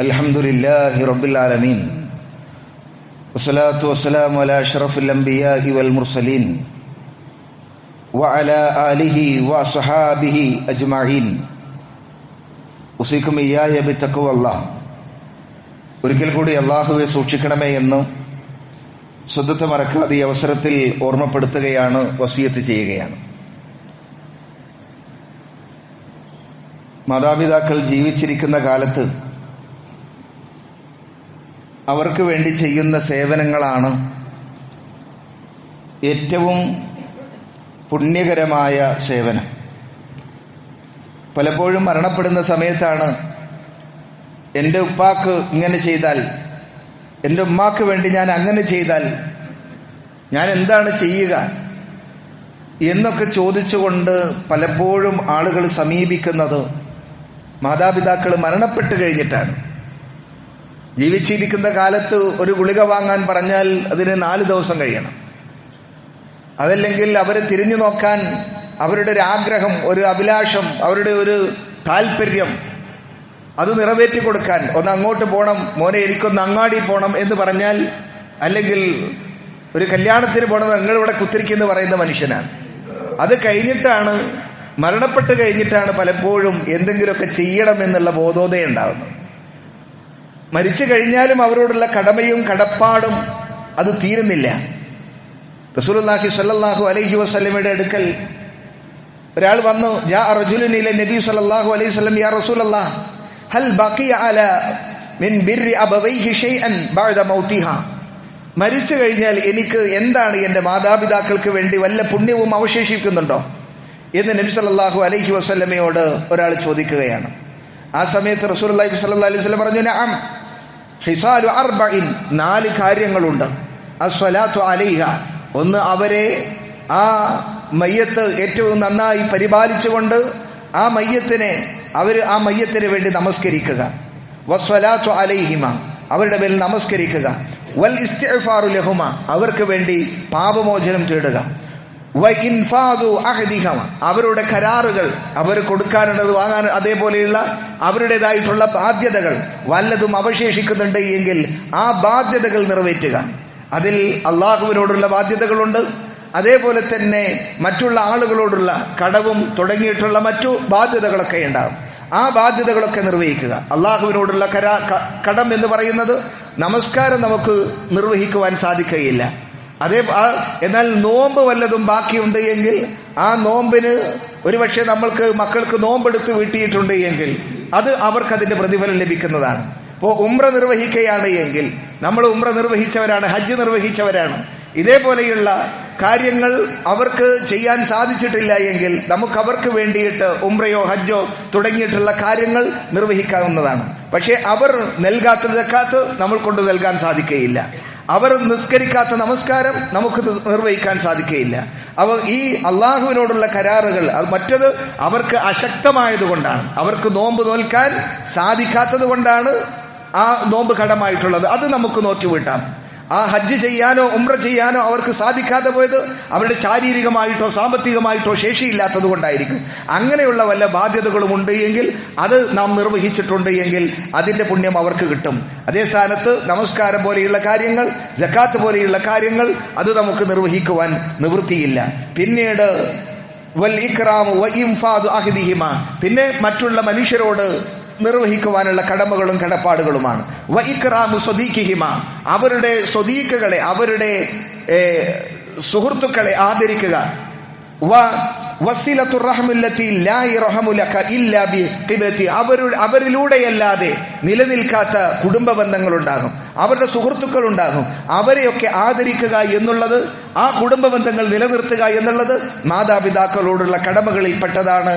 അൽഹംദുലില്ലാഹി റബ്ബിൽ ആലമീൻ വസ്സലാത്തു വസ്സലാമു അലാ അഷ്റഫിൽ അംബിയാഇ വൽ മുർസലീൻ وعلى آله وصحابه أجمعين ഉസീക്കും ഇയ്യായ ബിത്തഖ്വല്ലാഹ്. ഒരിക്കൽ കൂടി അള്ളാഹുവെ സൂക്ഷിക്കണമേ എന്ന് സ്വന്തത്തെ മറക്കാതെ ഈ അവസരത്തിൽ ഓർമ്മപ്പെടുത്തുകയാണ്, വസിയത്ത് ചെയ്യുകയാണ്. മാതാപിതാക്കൾ ജീവിച്ചിരിക്കുന്ന കാലത്ത് അവർക്ക് വേണ്ടി ചെയ്യുന്ന സേവനങ്ങളാണ് ഏറ്റവും പുണ്യകരമായ സേവനം. പലപ്പോഴും മരണപ്പെടുന്ന സമയത്താണ് എൻ്റെ ഉപ്പാക്ക് ഇങ്ങനെ ചെയ്താൽ, എൻ്റെ ഉമ്മാക്ക് വേണ്ടി ഞാൻ അങ്ങനെ ചെയ്താൽ ഞാൻ എന്താണ് ചെയ്യുക എന്നൊക്കെ ചോദിച്ചുകൊണ്ട് പലപ്പോഴും ആളുകൾ സമീപിക്കുന്നത് മാതാപിതാക്കൾ മരണപ്പെട്ട് കഴിഞ്ഞിട്ടാണ്. ജീവിച്ചിരിക്കുന്ന കാലത്ത് ഒരു ഗുളിക വാങ്ങാൻ പറഞ്ഞാൽ അതിന് 4 ദിവസം കഴിയണം. അതല്ലെങ്കിൽ അവരെ തിരിഞ്ഞു നോക്കാൻ അവരുടെ ഒരു ആഗ്രഹം, ഒരു അഭിലാഷം, അവരുടെ ഒരു താല്പര്യം അത് നിറവേറ്റി കൊടുക്കാൻ ഒന്ന് അങ്ങോട്ട് പോകണം മോനെ, എനിക്കൊന്ന് അങ്ങാടി പോകണം എന്ന് പറഞ്ഞാൽ, അല്ലെങ്കിൽ ഒരു കല്യാണത്തിന് പോകണം നിങ്ങളിവിടെ കുത്തിരിക്കെന്ന് പറയുന്ന മനുഷ്യനാണ്. അത് കഴിഞ്ഞിട്ടാണ്, മരണപ്പെട്ട് കഴിഞ്ഞിട്ടാണ് പലപ്പോഴും എന്തെങ്കിലുമൊക്കെ ചെയ്യണമെന്നുള്ള ബോധോദയം ഉണ്ടാകുന്നത്. മരിച്ചു കഴിഞ്ഞാലും അവരോടുള്ള കടമയും കടപ്പാടും അത് തീരുന്നില്ല. റസൂലുള്ളാഹി സ്വല്ലല്ലാഹു അലൈഹി വസല്ലമയുടെ അടുക്കൽ ഒരാൾ വന്നു. ജാ റജുലുൻ ഇല നബി സ്വല്ലല്ലാഹു അലൈഹി വസല്ലം, യാ റസൂലല്ലാഹ് ഹൽ ബഖിയ അലാ മിൻ ബിർരി അബവൈഹി ഷൈഅൻ ബഅദ മൗതിഹാ. മരിച്ചു കഴിഞ്ഞാൽ എനിക്ക് എന്താണ് എൻ്റെ മാതാപിതാക്കൾക്ക് വേണ്ടി വല്ല പുണ്യവും അവശേഷിക്കുന്നുണ്ടോ എന്ന് നബി സല്ലല്ലാഹു അലൈഹി വസല്ലമയോട് ഒരാൾ ചോദിക്കുകയാണ്. ആ സമയത്ത് റസൂലുള്ളാഹി സ്വല്ലല്ലാഹു അലൈഹി വസല്ലം പറഞ്ഞു, നഅം ഹിസാലു അർബഇൻ, 4 കാര്യങ്ങളുണ്ട്. അസ്സലാത്തു അലൈഹ, ഒന്ന് അവരെ ആ മയ്യത്ത് ഏറ്റവും നന്നായി പരിപാലിച്ചുകൊണ്ട് ആ മയ്യത്തിന് വേണ്ടി നമസ്കരിക്കുക. വസ്സലാത്തു അലൈഹിമ, അവരുടെ മേൽ നമസ്കരിക്കുക. വൽ ഇസ്തിഗ്ഫാറു ലഹുമ, അവർക്ക് വേണ്ടി പാപമോചനം തേടുക. വ ഇൻഫാദു അഹദിഹമ, അവരുടെ കരാറുകൾ, അവർ കൊടുക്കാനുള്ളത് വാങ്ങാൻ, അതേപോലെയുള്ള അവരുടേതായിട്ടുള്ള ബാധ്യതകൾ വല്ലതും അവശേഷിക്കുന്നുണ്ട് എങ്കിൽ ആ ബാധ്യതകൾ നിറവേറ്റുക. അതിൽ അള്ളാഹുവിനോടുള്ള ബാധ്യതകളുണ്ട്, അതേപോലെ തന്നെ മറ്റുള്ള ആളുകളോടുള്ള കടവും തുടങ്ങിയിട്ടുള്ള മറ്റു ബാധ്യതകളൊക്കെ ഉണ്ടാകും. ആ ബാധ്യതകളൊക്കെ നിർവഹിക്കുക. അള്ളാഹുവിനോടുള്ള കടം എന്ന് പറയുന്നത് നമസ്കാരം നമുക്ക് നിർവഹിക്കുവാൻ സാധിക്കുകയില്ല. എന്നാൽ നോമ്പ് വല്ലതും ബാക്കിയുണ്ട് എങ്കിൽ ആ നോമ്പിന് ഒരുപക്ഷെ മക്കൾക്ക് നോമ്പെടുത്ത് വീട്ടിയിട്ടുണ്ട് എങ്കിൽ അത് അവർക്കതിന്റെ പ്രതിഫലം ലഭിക്കുന്നതാണ്. ഇപ്പോൾ ഉംറ നിർവഹിക്കുകയാണ് എങ്കിൽ നമ്മൾ ഉംറ നിർവഹിച്ചവരാണ്, ഹജ്ജ് നിർവഹിച്ചവരാണ്. ഇതേപോലെയുള്ള കാര്യങ്ങൾ അവർക്ക് ചെയ്യാൻ സാധിച്ചിട്ടില്ല എങ്കിൽ നമുക്ക് അവർക്ക് വേണ്ടിയിട്ട് ഉംറയോ ഹജ്ജോ തുടങ്ങിയിട്ടുള്ള കാര്യങ്ങൾ നിർവഹിക്കാവുന്നതാണ്. പക്ഷേ അവർ നൽകാത്ത സക്കാത്ത് നമ്മൾ കൊണ്ട് നൽകാൻ സാധിക്കുകയില്ല. അവർ നിസ്കരിക്കാത്ത നമസ്കാരം നമുക്ക് നിർവഹിക്കാൻ സാധിക്കുകയില്ല. ഈ അള്ളാഹുവിനോടുള്ള കരാറുകൾ, അത് മറ്റത് അവർക്ക് അശക്തമായതുകൊണ്ടാണ്, അവർക്ക് നോമ്പ് നോൽക്കാൻ സാധിക്കാത്തത് കൊണ്ടാണ് ആ നോമ്പ് കടമായിട്ടുള്ളത്. അത് നമുക്ക് നോറ്റുവിട്ടാം. ആ ഹജ്ജ് ചെയ്യാനോ ഉംറ ചെയ്യാനോ അവർക്ക് സാധിക്കാതെ പോയത് അവരുടെ ശാരീരികമായിട്ടോ സാമ്പത്തികമായിട്ടോ ശേഷിയില്ലാത്തത് കൊണ്ടായിരിക്കും. അങ്ങനെയുള്ള വല്ല ബാധ്യതകളും ഉണ്ട് എങ്കിൽ അത് നാം നിർവഹിച്ചിട്ടുണ്ട് എങ്കിൽ അതിന്റെ പുണ്യം അവർക്ക് കിട്ടും. അതേ സ്ഥാനത്ത് നമസ്കാരം പോലെയുള്ള കാര്യങ്ങൾ, സക്കാത്ത് പോലെയുള്ള കാര്യങ്ങൾ അത് നമുക്ക് നിർവഹിക്കുവാൻ നിവൃത്തിയില്ല. പിന്നീട് വൽ ഇക്റാമു വ ഇൻഫാദു അഹദിഹിമ, പിന്നെ മറ്റുള്ള മനുഷ്യരോട് നിർവഹിക്കുവാനുള്ള കടമകളും കടപ്പാടുകളുമാണ്. വ ഇക്റാമു സ്വദീഖിഹിമ, അവരുടെ സ്വദീഖുകളെ, അവരുടെ സുഹൃത്തുക്കളെ ആദരിക്കുക. വസിലത്തു റഹ്മല്ലത്തി ലാ യർഹമു ലക ഇല്ലാ ബി ഖിബ്ലത്തി, അവരിലൂടെയല്ലാതെ നിലനിൽക്കാത്ത കുടുംബ ബന്ധങ്ങളുണ്ടാകും, അവരുടെ സുഹൃത്തുക്കൾ ഉണ്ടാകും. അവരെയൊക്കെ ആദരിക്കുക എന്നുള്ളത്, ആ കുടുംബ ബന്ധങ്ങൾ നിലനിർത്തുക എന്നുള്ളത് മാതാപിതാക്കളോടുള്ള കടമകളിൽ പെട്ടതാണ്.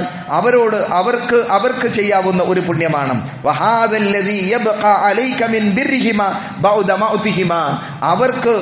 അവർക്ക് ചെയ്യാവുന്ന ഒരു പുണ്യമാണ്. വഹാദല്ലദീ യബ്ഖാ അലൈക മിൻ ബിർഹിമ ബഅദ മൗതിഹിമ, അവർക്ക്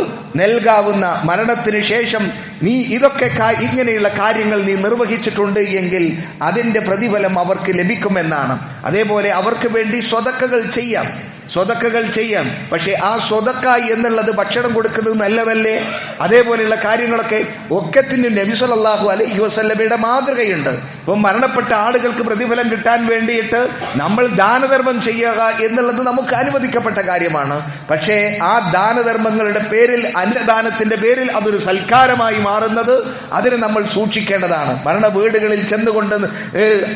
നൽകാവുന്ന മരണത്തിന് ശേഷം നീ ഇതൊക്കെ ഇങ്ങനെയുള്ള കാര്യങ്ങൾ നീ നിർവഹിച്ചിട്ടുണ്ട് എങ്കിൽ അതിന്റെ പ്രതിഫലം അവർക്ക് ലഭിക്കുമെന്നാണ്. അതേപോലെ അവർക്ക് വേണ്ടി സ്വതക്കകൾ ചെയ്യാം. സ്വതക്കകൾ ചെയ്യാം. പക്ഷെ ആ സ്വതക്ക എന്നുള്ളത് ഭക്ഷണം കൊടുക്കുന്നത് നല്ലതല്ലേ? അതേപോലെയുള്ള കാര്യങ്ങളൊക്കെ ഒക്കത്തിന് നബി സല്ലല്ലാഹു അലൈഹി വസല്ലമയുടെ മാതൃകയുണ്ട്. ഇപ്പം മരണപ്പെട്ട ആളുകൾക്ക് പ്രതിഫലം കിട്ടാൻ വേണ്ടിയിട്ട് നമ്മൾ ദാനധർമ്മം ചെയ്യുക എന്നുള്ളത് നമുക്ക് അനുവദിക്കപ്പെട്ട കാര്യമാണ്. പക്ഷേ ആ ദാനധർമ്മങ്ങളുടെ പേരിൽ, അന്നദാനത്തിന്റെ പേരിൽ അതൊരു സൽക്കാരമായി മാറുന്നത് അതിനെ നമ്മൾ സൂക്ഷിക്കേണ്ടതാണ്. മരണ വീടുകളിൽ ചെന്നുകൊണ്ട്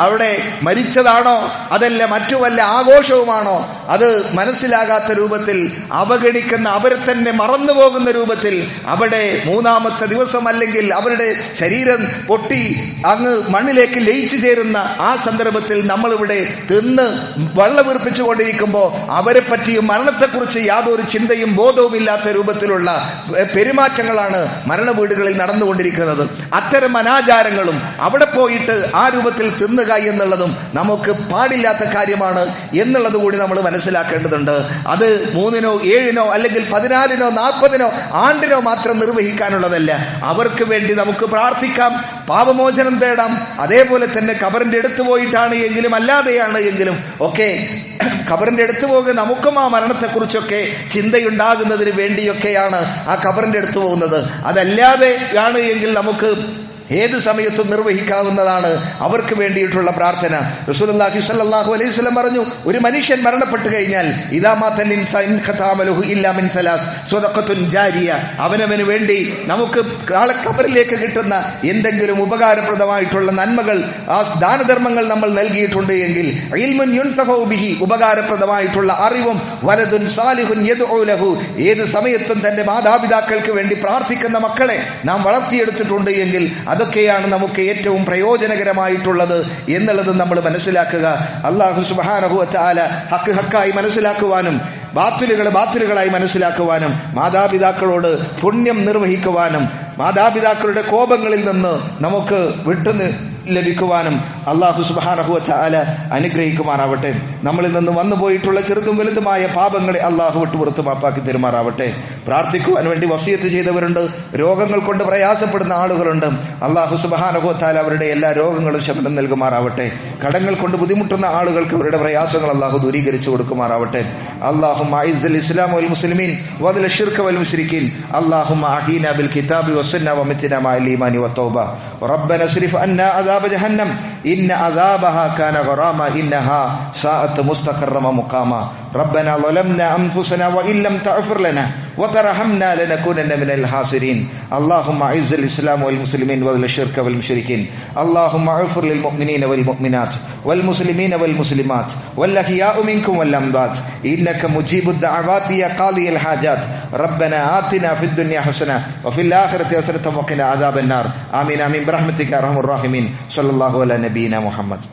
അവിടെ മരിച്ചതാണോ അതല്ല മറ്റു വല്ല ആഘോഷവുമാണോ, അത് മനസ്സിലാകാത്ത രൂപത്തിൽ അവഗണിക്കുന്ന, അവരെ തന്നെ മറന്നുപോകുന്ന രൂപത്തിൽ അവിടെ മൂന്നാമത്തെ ദിവസം അല്ലെങ്കിൽ അവരുടെ ശരീരം പൊട്ടി അങ്ങ് മണ്ണിലേക്ക് ലയിച്ചു ചേരുന്ന ആ സന്ദർഭത്തിൽ നമ്മളിവിടെ തിന്ന് വെള്ളവീർപ്പിച്ചുകൊണ്ടിരിക്കുമ്പോൾ അവരെ പറ്റിയും മരണത്തെക്കുറിച്ച് യാതൊരു ചിന്തയും ബോധവും ഇല്ലാത്ത രൂപത്തിലുള്ള പെരുമാറ്റങ്ങളാണ് മരണ വീടുകളിൽ നടന്നുകൊണ്ടിരിക്കുന്നത്. അത്തരം അനാചാരങ്ങളും അവിടെ പോയിട്ട് ആ രൂപത്തിൽ തിന്നുക എന്നുള്ളതും നമുക്ക് പാടില്ലാത്ത കാര്യമാണ് എന്നുള്ളത് കൂടി നമ്മൾ മനസ്സിലാക്കേണ്ടതുണ്ട്. അത് 3-നോ 7-നോ അല്ലെങ്കിൽ 14-നോ 40-നോ ആണ്ടിനോ മാത്രം നിർവഹിക്കാനുള്ളതല്ല. അവർക്ക് വേണ്ടി നമുക്ക് പ്രാർത്ഥിക്കാം, പാപമോചനം തേടാം. അതേപോലെ തന്നെ ഖബറിന്റെ അടുത്ത് പോയിട്ടാണ് എങ്കിലും അല്ലാതെയാണ് എങ്കിലും ഒക്കെ ഖബറിന്റെ അടുത്ത് പോകുക നമുക്കും ആ മരണത്തെക്കുറിച്ചൊക്കെ ചിന്തയുണ്ടാകുന്നതിന് വേണ്ടിയൊക്കെയാണ് ആ ഖബറിന്റെ അടുത്ത് പോകുന്നത്. അതല്ലാതെ ആണ് എങ്കിൽ നമുക്ക് ഏത് സമയത്തും നിർവഹിക്കാവുന്നതാണ് അവർക്ക് വേണ്ടിയിട്ടുള്ള പ്രാർത്ഥന. റസൂലുള്ളാഹി സ്വല്ലല്ലാഹു അലൈഹി വസല്ലം പറഞ്ഞു, ഒരു മനുഷ്യൻ മരണപ്പെട്ടു കഴിഞ്ഞാൽ ഇദാ മാതൽ ഇൻസാൻ ഖതാമലുഹു ഇല്ലാ മിൻ സലാസ് സ്വദഖത്തുൻ ജാരിയ, അവനവന് വേണ്ടി നമുക്ക് നാളെ ഖബറിലേക്ക് കിട്ടുന്ന എന്തെങ്കിലും ഉപകാരപ്രദമായിട്ടുള്ള നന്മകൾ, ആ ദാനധർമ്മങ്ങൾ നമ്മൾ നൽകിയിട്ടുണ്ട് എങ്കിൽ, ഇൽമുൻ യുൻതഫഉ ബിഹി, ഉപകാരപ്രദമായിട്ടുള്ള അറിവും, വലദുൻ സാലിഹുൻ യദ്ഉ ലഹു, ഏത് സമയത്തും തന്റെ മാതാപിതാക്കൾക്ക് വേണ്ടി പ്രാർത്ഥിക്കുന്ന മക്കളെ നാം വളർത്തിയെടുത്തിട്ടുണ്ട് എങ്കിൽ അതൊക്കെയാണ് നമുക്ക് ഏറ്റവും പ്രയോജനകരമായിട്ടുള്ളത് എന്നുള്ളത് നമ്മൾ മനസ്സിലാക്കുക. അല്ലാഹു സുബ്ഹാനഹു വ തആല ഹക്ക് ഹക്കായി മനസ്സിലാക്കുവാനും ബാത്തിലുകൾ ബാത്തിലുകളായി മനസ്സിലാക്കുവാനും മാതാപിതാക്കളോട് പുണ്യം നിർവഹിക്കുവാനും മാതാപിതാക്കളുടെ കോപങ്ങളിൽ നിന്ന് നമുക്ക് വിട്ടു ലഭിക്കുവാനും അല്ലാഹു സുബ്ഹാനഹു വ തആല അനുഗ്രഹിക്കുമാറാവട്ടെ. നമ്മളിൽ നിന്ന് വന്നുപോയിട്ടുള്ള ചെറുതും വലുതുമായ പാപങ്ങളെ അല്ലാഹു വിട്ടുപുറത്ത് മാപ്പാക്കി തരുമാറാവട്ടെ. പ്രാർത്ഥിക്കുവാൻ വേണ്ടി വസിയത്ത് ചെയ്തവരുണ്ട്, രോഗങ്ങൾ കൊണ്ട് പ്രയാസപ്പെടുന്ന ആളുകളുണ്ട്. അല്ലാഹു സുബ്ഹാനഹു വ തആല അവരുടെ എല്ലാ രോഗങ്ങളും ശമനം നൽകുമാറാവട്ടെ. കടങ്ങൾ കൊണ്ട് ബുദ്ധിമുട്ടുന്ന ആളുകൾക്ക് അവരുടെ പ്രയാസങ്ങൾ അല്ലാഹു ദൂരീകരിച്ചു കൊടുക്കുമാറാവട്ടെ. അല്ലാഹുമ്മ അഇസ്സൽ ഇസ്ലാം വൽ മുസ്ലിമീൻ വദൽ ശിർക്ക് വൽ മുശ്രിക്കീൻ. അല്ലാഹുമ്മ അഹീനാ ബിൽ കിതാബി വസുന്ന വമിത്നാ മഅൽ ഈമാനി വത്തൗബ. റബ്ബന സ്രിഫ് അന്നാ അദാബ ജഹന്നം ഇന്ന അദാബഹാ കാന ഗറാമ ഇന്നഹാ സാഅത് മുസ്തഖറമ മുഖാമ. റബ്ബന ളലംനാ അൻഫുസനാ വഇൻ ലം തഗ്ഫിർ ലനാ വതർഹംനാ ലനകൂനന്ന മിനൽ ഹാസിരീൻ. അല്ലാഹുമ്മ അഇസ്സൽ ഇസ്ലാം വൽ മുസ്ലിമീൻ വദൽ ശിർക്ക് വൽ മുശ്രിക്കീൻ. അല്ലാഹുമ്മ അഗ്ഫിർ ലിൽ മുഅ്മിനീന വൽ മുഅ്മിനാത്ത് വൽ മുസ്ലിമീന വൽ മുസ്ലിമാത്ത് വൽ അഹ്യാഉ മിൻകും വൽ അംവാത്ത് ഇന്നക മുജീബുദ് ദഅവാതി യാ ഖാദിയൽ ഹാജാത്ത്. റബ്ബന ആതിനാ ഫിദ് ദുനിയ ഹസന വഫിൽ ആഖിറതി ഹസനത വഖിനാ അദാബൻ നാർ. ആമീൻ ആമീൻ ബിറഹ്മതിക യാ അർഹമർ റഹീമീൻ. സല്ലല്ലാഹു അലാ നബിയിനാ മുഹമ്മദ്.